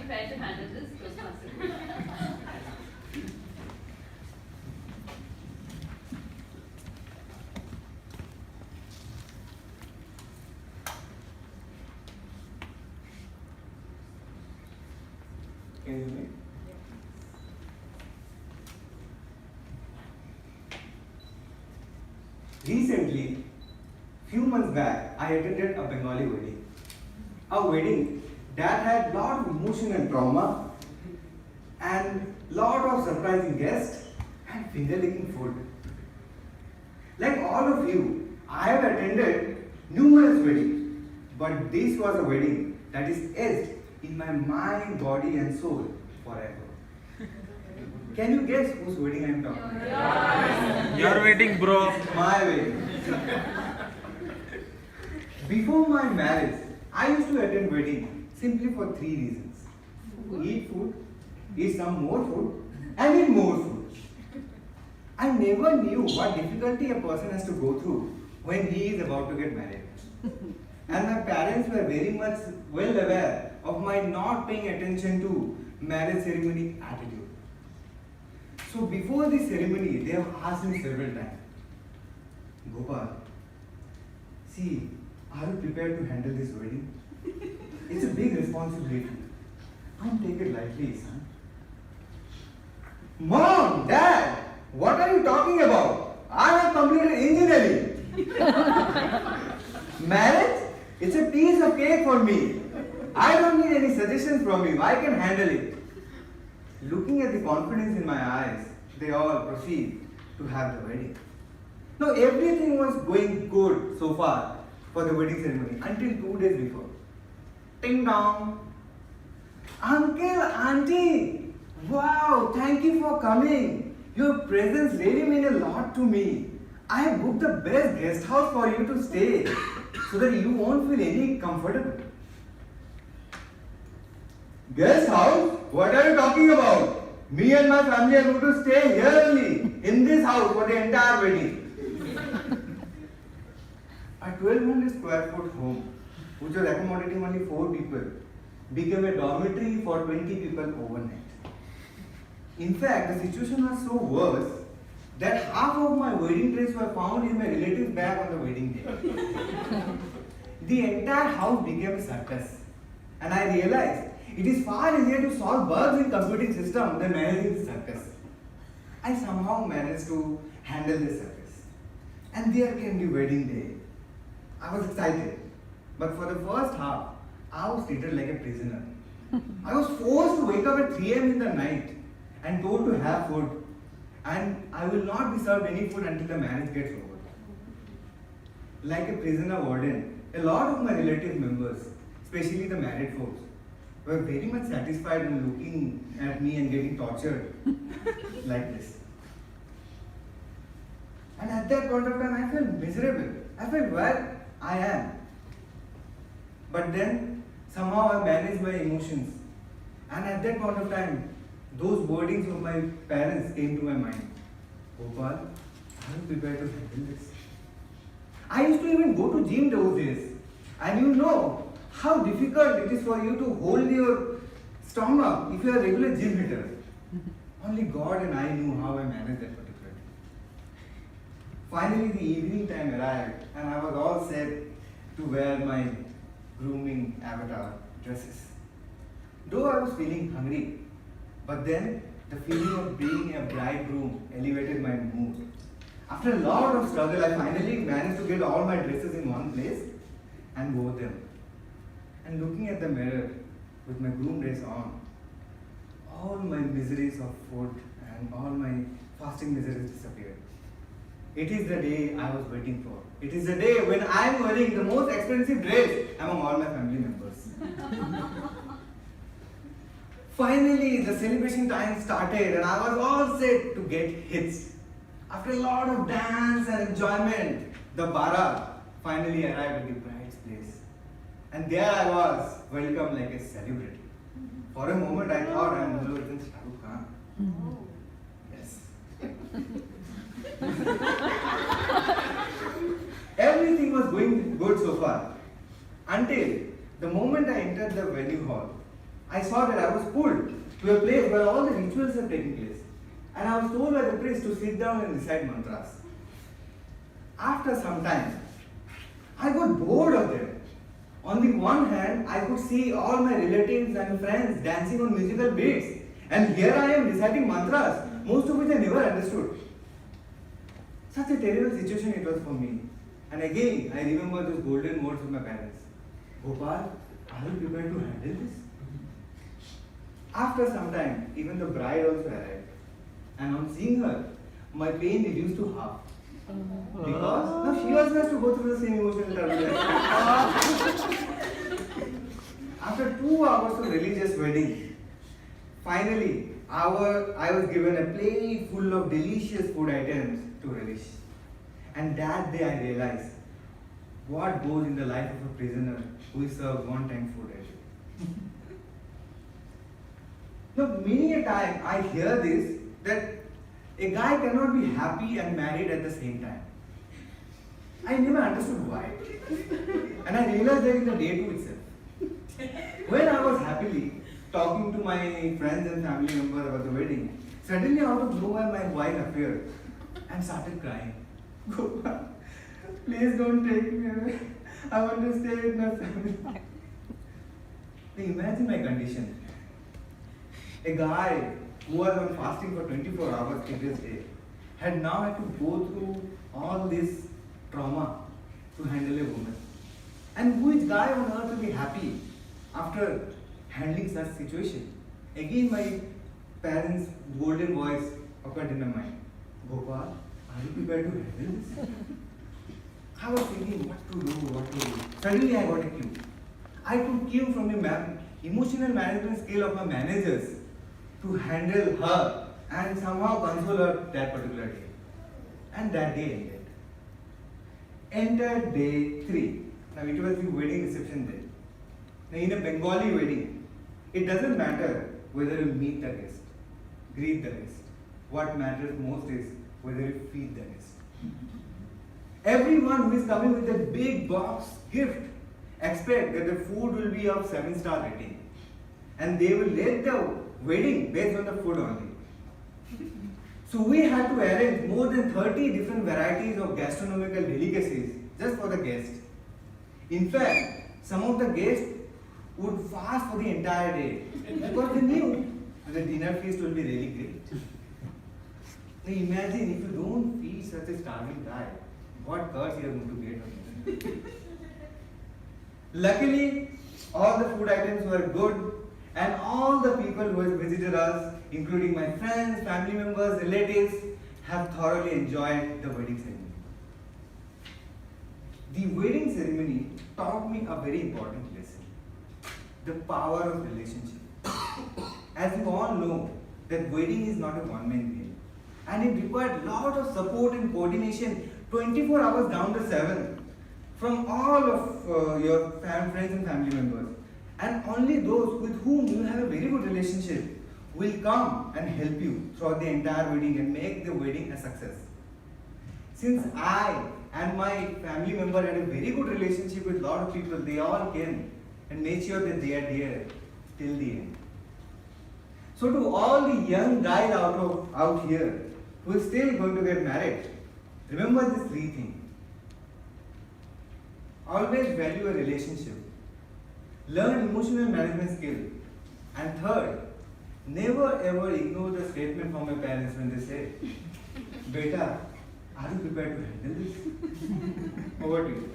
prepared to handle this responsibility? Can you hear me? Recently, few months back, I attended a Bengali wedding. A wedding that had lot of emotion and trauma, and lot of surprising guests and finger-licking food. Like all of you, I have attended numerous weddings, but this was a wedding that is etched in my mind, body, and soul forever. Can you guess whose wedding I am talking about? Your wedding, bro. My wedding. Before my marriage, I used to attend wedding simply for 3 reasons: eat food, eat some more food, and eat more food. I never knew what difficulty a person has to go through when he is about to get married. And my parents were very much well aware of my not paying attention to marriage ceremony attitude. So before the ceremony, they have asked me several times, Gopal, see, are you prepared to handle this wedding? It's a big responsibility. Don't take it lightly, son. Mom, Dad, what are you talking about? I have completed engineering. Marriage? It's a piece of cake for me. I don't need any suggestions from you. I can handle it. Looking at the confidence in my eyes, they all proceed to have the wedding. Now everything was going good so far for the wedding ceremony until 2 days before. Ding dong. Uncle, auntie, wow, thank you for coming. Your presence really means a lot to me. I have booked the best guest house for you to stay so that you won't feel any comfortable. Guest house? What are you talking about? Me and my family are going to stay here only, in this house for the entire wedding. A 1200 square foot home, which was accommodating only 4 people, became a dormitory for 20 people overnight. In fact, the situation was so worse that half of my wedding dress were found in my relative's bag on the wedding day. The entire house became a circus, and I realized it is far easier to solve bugs in computing system than managing the circus. I somehow managed to handle the circus, and there came the wedding day. I was excited, but for the first half, I was treated like a prisoner. I was forced to wake up at 3 a.m. in the night and told to have food, and I will not be served any food until the marriage gets over. Like a prisoner warden, a lot of my relative members, especially the married folks, were very much satisfied in looking at me and getting tortured like this. And at that point of time, I felt miserable. I felt where I am. But then, somehow I managed my emotions. And at that point of time, those wordings of my parents came to my mind. Gopal, are you prepared to handle this? I used to even go to gym those days. And you know how difficult it is for you to hold your stomach if you are a regular gym hitter. Only God and I knew how I managed that particular day. Finally, the evening time arrived, and I was all set to wear my grooming avatar dresses. Though I was feeling hungry, but then the feeling of being a bridegroom elevated my mood. After a lot of struggle, I finally managed to get all my dresses in one place and wore them. And looking at the mirror with my groom dress on, all my miseries of food and all my fasting miseries disappeared. It is the day I was waiting for. It is the day when I am wearing the most expensive dress among all my family members. Finally, the celebration time started and I was all set to get hitched. After a lot of dance and enjoyment, the Bharat finally arrived at the bride's place. And there I was, welcomed like a celebrity. For a moment I thought I am Allu Arjun Shah Rukh Khan. Yes. Everything was going good so far. Until the moment I entered the venue hall, I saw that I was pulled to a place where all the rituals are taking place. And I was told by the priest to sit down and recite mantras. After some time, I got bored of them. On the one hand, I could see all my relatives and friends dancing on musical beats. And here I am reciting mantras, most of which I never understood. Such a terrible situation it was for me. And again, I remember those golden words of my parents. Gopal, are you prepared to handle this? After some time, even the bride also arrived. And on seeing her, my pain reduced to half. Because now she also has to go through the same emotional turbulence. After 2 hours of religious wedding, finally, I was given a plate full of delicious food items to relish. And that day I realized what goes in the life of a prisoner who is served one-time food a day. Now, many a time I hear this, that a guy cannot be happy and married at the same time. I never understood why. And I realized that in the day 2 itself. When I was happily talking to my friends and family members about the wedding, suddenly out of nowhere my wife appeared and started crying. Gopal, please don't take me away. I want to stay with my family. Now imagine my condition. A guy who was on fasting for 24 hours previous day had now had to go through all this trauma to handle a woman. And which guy on earth will be happy after handling such situation? Again my parents' golden voice occurred in my mind. Gopal, are you prepared to handle this? I was thinking what to do. Suddenly I got a cue. I took cue from the emotional management skill of my managers to handle her and somehow console her that particular day. And that day ended. Entered day 3. Now it was the wedding reception day. Now in a Bengali wedding, it doesn't matter whether you meet the guest, greet the guest. What matters most is whether you feed the guest. Everyone who is coming with a big box gift expect that the food will be of 7-star rating. And they will let the wedding based on the food only. So we had to arrange more than 30 different varieties of gastronomical delicacies just for the guests. In fact, some of the guests would fast for the entire day because they knew that the dinner feast will be really great. Now imagine if you don't feed such a starving guy, what curse you are going to get on him. Luckily, all the food items were good. And all the people who have visited us, including my friends, family members, relatives, have thoroughly enjoyed the wedding ceremony. The wedding ceremony taught me a very important lesson. The power of relationship. As you all know, that wedding is not a one-man game. And it required lot of support and coordination 24 hours down to 7 from all of your friends and family members. And only those with whom you have a very good relationship will come and help you throughout the entire wedding and make the wedding a success. Since I and my family member had a very good relationship with a lot of people, they all came and made sure that they are there till the end. So to all the young guys out here who is still going to get married, remember these 3 things. Always value a relationship. Learn emotional management skill. And third, never ever ignore the statement from my parents when they say, Beta, are you prepared to handle this? Over to you.